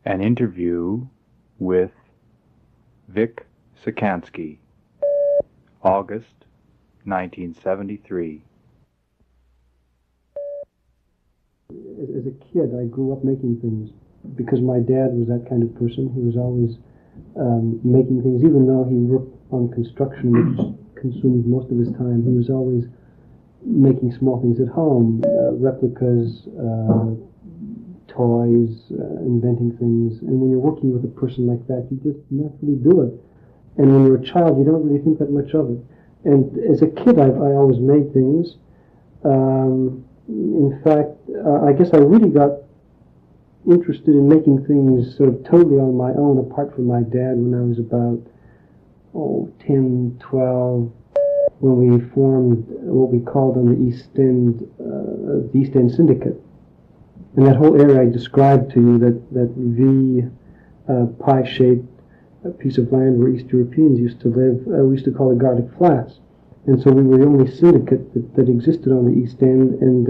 An interview with Vic Cicansky, August 1973. As a kid, I grew up making things because my dad was that kind of person. He was always making things, even though he worked on construction, which consumed most of his time. He was always making small things at home, replicas, toys, inventing things. And when you're working with a person like that, you just naturally do it. And when you're a child, you don't really think that much of it. And as a kid, I always made things. In fact, I guess I really got interested in making things sort of totally on my own, apart from my dad, when I was about 10, 12, when we formed what we called on the East End Syndicate. And that whole area I described to you, that V pie-shaped piece of land where East Europeans used to live, we used to call it Garlic Flats. And so we were the only syndicate that existed on the East End, and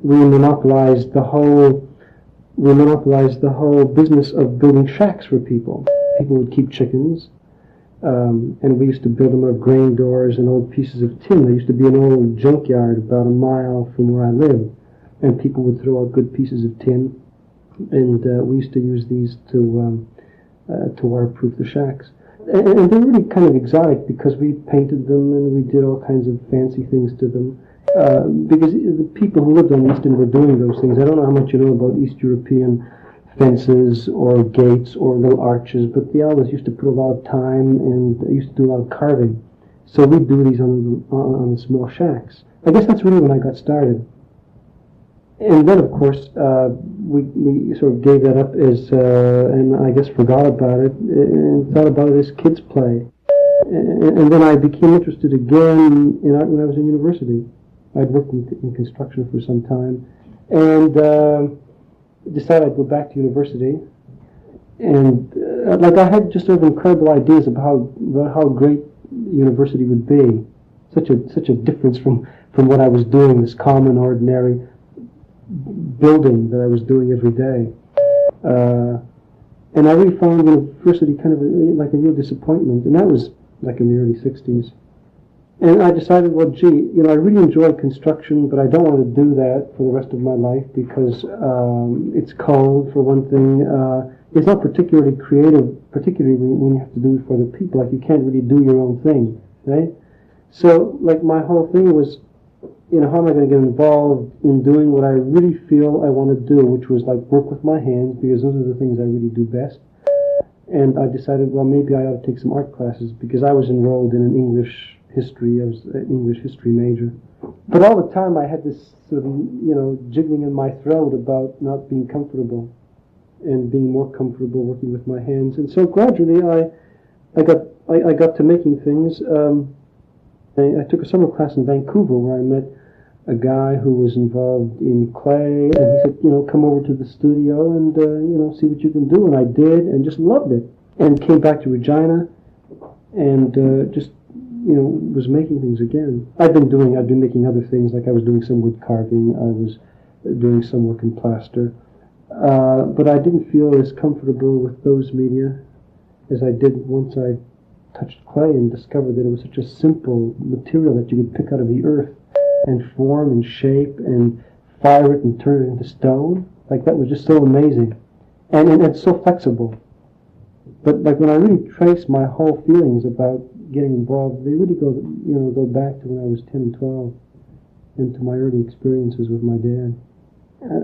we monopolized the whole business of building shacks for people. People would keep chickens, and we used to build them out of grain doors and old pieces of tin. There used to be an old junkyard about a mile from where I lived, and people would throw out good pieces of tin, and we used to use these to waterproof the shacks. And they're really kind of exotic because we painted them and we did all kinds of fancy things to them. Because the people who lived on the East End were doing those things. I don't know how much you know about East European fences or gates or little arches, but the elders used to put a lot of time and used to do a lot of carving. So we'd do these on the small shacks. I guess that's really when I got started. And then, of course, we sort of gave that up and I guess forgot about it, and thought about it as kids' play. And then I became interested again in art when I was in university. I'd worked in construction for some time, and decided I'd go back to university. And I had just sort of incredible ideas about how great university would be. Such a difference from what I was doing, this common, ordinary building that I was doing every day. And I really found university kind of like a real disappointment, and that was like in the early 60s. And I decided, well, gee, I really enjoy construction, but I don't want to do that for the rest of my life because it's cold, for one thing. It's not particularly creative, particularly when you have to do it for other people. Like, you can't really do your own thing, right? So, like, my whole thing was, how am I going to get involved in doing what I really feel I want to do, which was like work with my hands, because those are the things I really do best. And I decided, well, maybe I ought to take some art classes, because I was enrolled in an English history. I was an English history major. But all the time I had this sort of, jiggling in my throat about not being comfortable and being more comfortable working with my hands. And so gradually I got to making things. I took a summer class in Vancouver where I met a guy who was involved in clay, and he said, come over to the studio and, see what you can do. And I did, and just loved it. And came back to Regina, and was making things again. I'd been making other things, like I was doing some wood carving, I was doing some work in plaster. But I didn't feel as comfortable with those media as I did once I touched clay and discovered that it was such a simple material that you could pick out of the earth and form and shape and fire it and turn it into stone. Like, that was just so amazing. And it's so flexible. But like, when I really trace my whole feelings about getting involved, they really go back to when I was 10 and 12 and to my early experiences with my dad.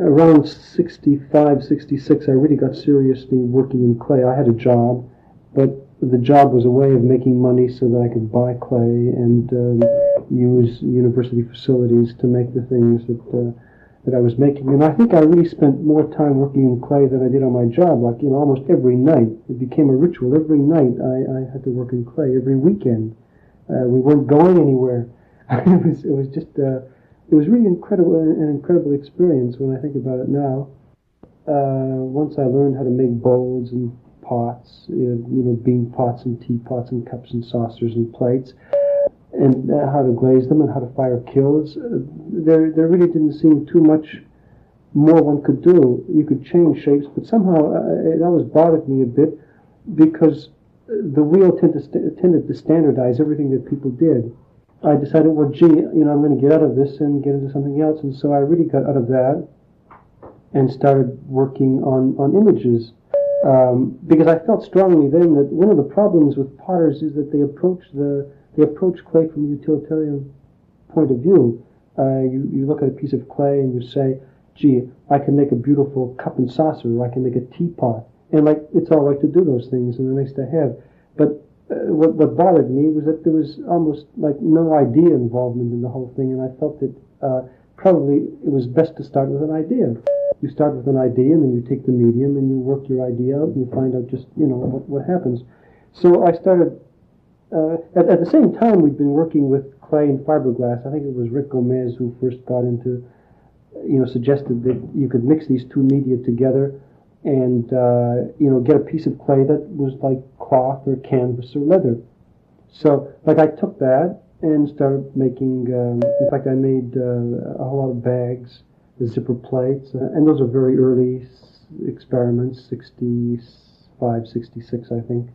Around 65, 66, I really got seriously working in clay. I had a job, but the job was a way of making money so that I could buy clay and use university facilities to make the things that I was making. And I think I really spent more time working in clay than I did on my job. Like, almost every night. It became a ritual. Every night I had to work in clay. Every weekend. We weren't going anywhere. It was really an incredible experience when I think about it now. Once I learned how to make bowls and pots, bean pots and teapots and cups and saucers and plates, and how to glaze them and how to fire kilns. There really didn't seem too much more one could do. You could change shapes, but somehow it always bothered me a bit because the wheel tended to standardize everything that people did. I decided, well, gee, I'm going to get out of this and get into something else, and so I really got out of that and started working on images. Because I felt strongly then that one of the problems with potters is that they approach clay from a utilitarian point of view. You look at a piece of clay and you say, gee, I can make a beautiful cup and saucer, or I can make a teapot. And it's all right to do those things, and they're nice to have. But what bothered me was that there was almost no idea involvement in the whole thing, and I felt that probably it was best to start with an idea. You start with an idea, and then you take the medium, and you work your idea out, and you find out just, what happens. So I started, at the same time, we'd been working with clay and fiberglass. I think it was Rick Gomez who first got into, suggested that you could mix these two media together and, get a piece of clay that was like cloth or canvas or leather. So, I took that and started making, in fact, I made a whole lot of bags, the zipper plates, and those are very early experiments, 65, 66, I think.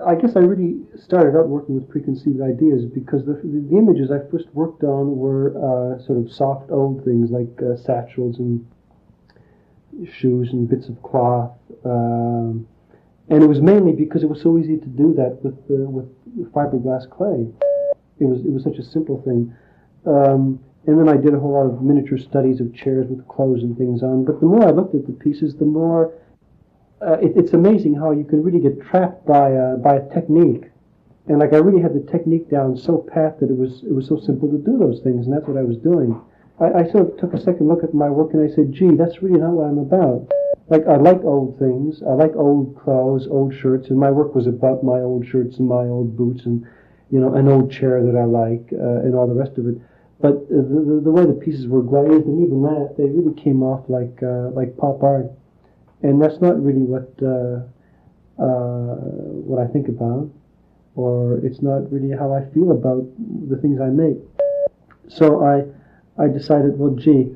I guess I really started out working with preconceived ideas because the images I first worked on were sort of soft old things like satchels and shoes and bits of cloth, and it was mainly because it was so easy to do that with fiberglass clay. It was such a simple thing. And then I did a whole lot of miniature studies of chairs with clothes and things on. But the more I looked at the pieces, the more it's amazing how you can really get trapped by a technique. And I really had the technique down so pat that it was so simple to do those things, and that's what I was doing. I sort of took a second look at my work and I said, gee, that's really not what I'm about. I like old things, I like old clothes, old shirts, and my work was about my old shirts and my old boots and, an old chair that I like, and all the rest of it. But the way the pieces were glazed, and even that, they really came off like pop art. And that's not really what I think about, or it's not really how I feel about the things I make. So I decided, well, gee,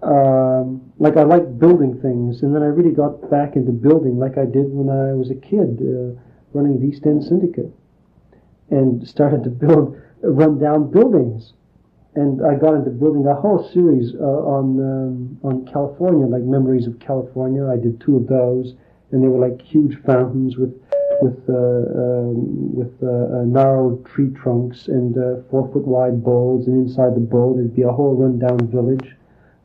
I like building things, and then I really got back into building like I did when I was a kid, running the East End Syndicate, and started to run down buildings. And I got into building a whole series on California, like Memories of California. I did 2 of those, and they were like huge fountains with narrow tree trunks and 4-foot wide bowls, and inside the bowl there'd be a whole rundown village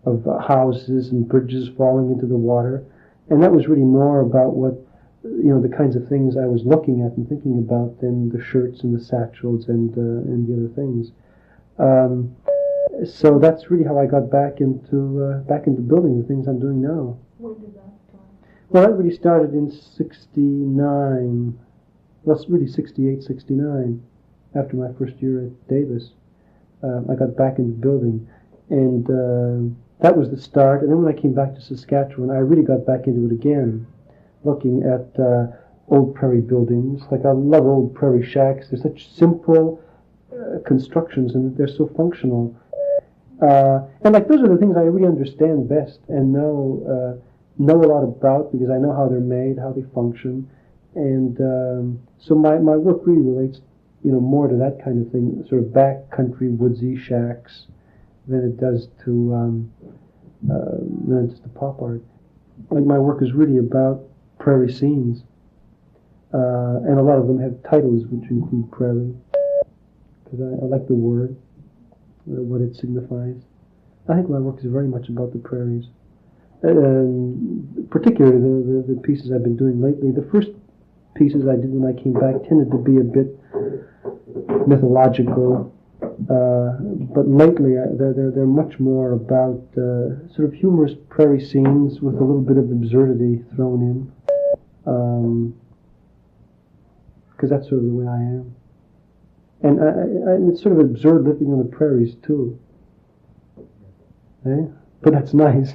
of houses and bridges falling into the water. And that was really more about what, the kinds of things I was looking at and thinking about than the shirts and the satchels and the other things. So that's really how I got back into building the things I'm doing now. When did that start? Well, that really started in 69. Well, it's really 68, 69. After my first year at Davis, I got back into building, and that was the start. And then when I came back to Saskatchewan, I really got back into it again, looking at old prairie buildings. I love old prairie shacks. They're such simple constructions, and they're so functional. And those are the things I really understand best and know a lot about, because I know how they're made, how they function, and so my work really relates, more to that kind of thing, sort of backcountry woodsy shacks, than it does to than just the pop art. My work is really about prairie scenes, and a lot of them have titles which include prairie, because I like the word, what it signifies. I think my work is very much about the prairies, particularly the pieces I've been doing lately. The first pieces I did when I came back tended to be a bit mythological, but lately they're much more about sort of humorous prairie scenes with a little bit of absurdity thrown in, because that's sort of the way I am. And it's sort of absurd living on the prairies too. But that's nice.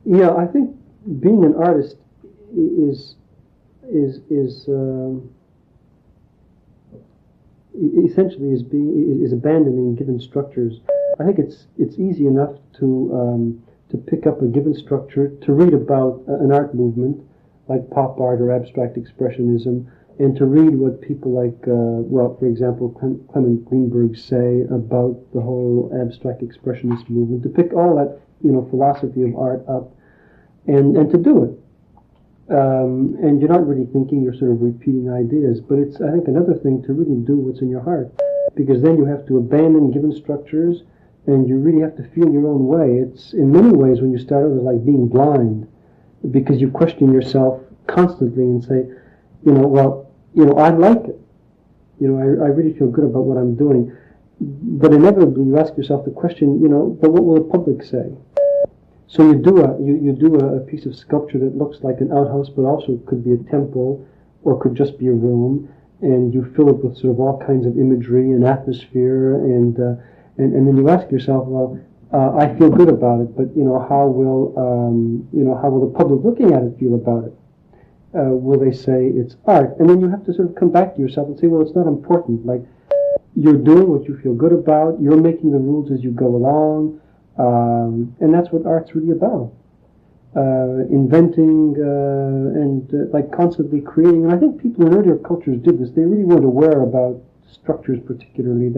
Yeah, I think being an artist is essentially is abandoning given structures. I think it's easy enough to pick up a given structure, to read about an art movement like pop art or abstract expressionism, and to read what people like, for example, Clement Greenberg say about the whole abstract expressionist movement, to pick all that, philosophy of art up and to do it. And you're not really thinking, you're sort of repeating ideas, but it's, I think, another thing to really do what's in your heart, because then you have to abandon given structures and you really have to feel your own way. It's, in many ways, when you start out, it's like being blind, because you question yourself constantly and say, I like it. I really feel good about what I'm doing. But inevitably you ask yourself the question, but what will the public say? So you do a piece of sculpture that looks like an outhouse, but also could be a temple, or could just be a room, and you fill it with sort of all kinds of imagery and atmosphere, and then you ask yourself, well, I feel good about it, but how will the public looking at it feel about it? Will they say it's art? And then you have to sort of come back to yourself and say, well, it's not important. Like, you're doing what you feel good about. You're making the rules as you go along. And that's what art's really about. Inventing and constantly creating. And I think people in earlier cultures did this. They really weren't aware about structures particularly.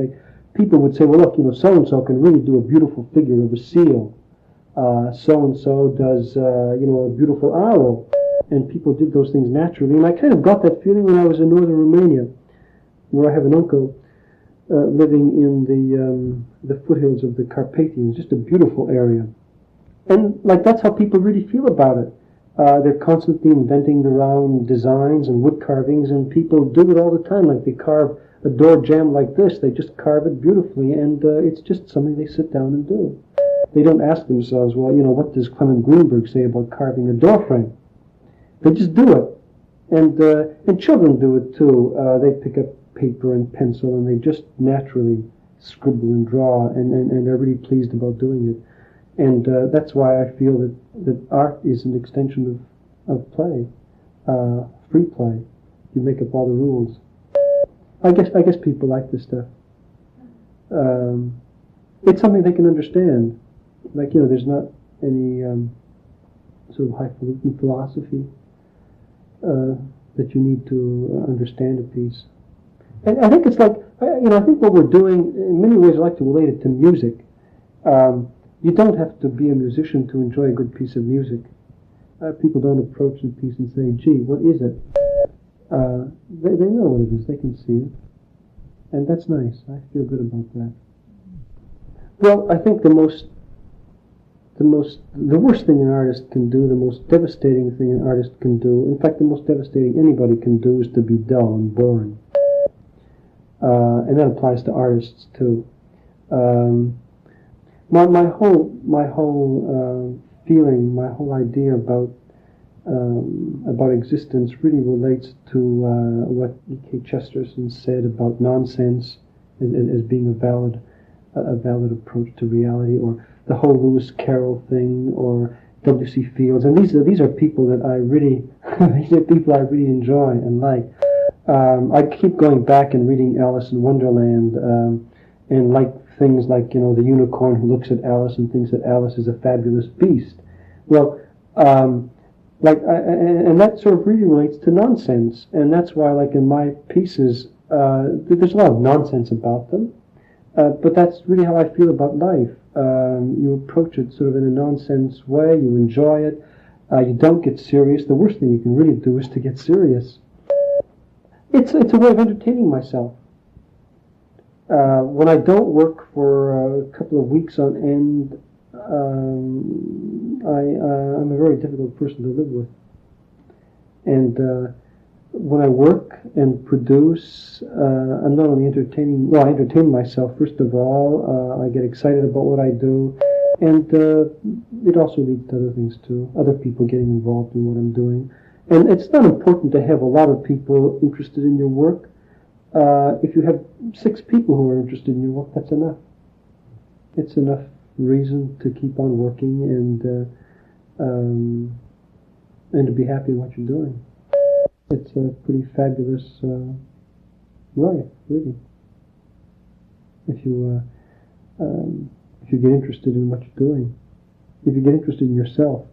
People would say, well, look, so-and-so can really do a beautiful figure of a seal. So-and-so does, a beautiful owl. And people did those things naturally. And I kind of got that feeling when I was in northern Romania, where I have an uncle living in the foothills of the Carpathians, just a beautiful area. And that's how people really feel about it. They're constantly inventing their own designs and wood carvings, and people do it all the time. Like, they carve a door jamb like this, they just carve it beautifully, and it's just something they sit down and do. They don't ask themselves, well, what does Clement Greenberg say about carving a door frame? They just do it. And children do it too. They pick up paper and pencil and they just naturally scribble and draw, and they're really pleased about doing it. And that's why I feel that art is an extension of play, free play. You make up all the rules. I guess people like this stuff. It's something they can understand. There's not any sort of highfalutin philosophy that you need to understand a piece. And I think it's like, I think what we're doing, in many ways I like to relate it to music. You don't have to be a musician to enjoy a good piece of music. People don't approach the piece and say, gee, what is it? They know what it is, they can see it. And that's nice, I feel good about that. Well, I think the worst thing an artist can do, the most devastating thing an artist can do, in fact the most devastating anybody can do, is to be dull and boring. And that applies to artists too. My whole feeling, my whole idea about existence really relates to what E.K. Chesterton said about nonsense as being a valid approach to reality, or the whole Lewis Carroll thing, or W.C. Fields. And these are people that I really enjoy and like. I keep going back and reading Alice in Wonderland, and like things like, the unicorn who looks at Alice and thinks that Alice is a fabulous beast. Well, and that sort of really relates to nonsense, and that's why, in my pieces, there's a lot of nonsense about them, but that's really how I feel about life. You approach it sort of in a nonsense way, you enjoy it, you don't get serious. The worst thing you can really do is to get serious. It's a way of entertaining myself. When I don't work for a couple of weeks on end, I'm a very difficult person to live with. And when I work and produce, I'm not only entertaining, I entertain myself first of all, I get excited about what I do, and it also leads to other things too, other people getting involved in what I'm doing. And it's not important to have a lot of people interested in your work. If you have 6 people who are interested in your work, that's enough. It's enough reason to keep on working and to be happy in what you're doing. It's a pretty fabulous life, really. If you if you get interested in what you're doing, if you get interested in yourself.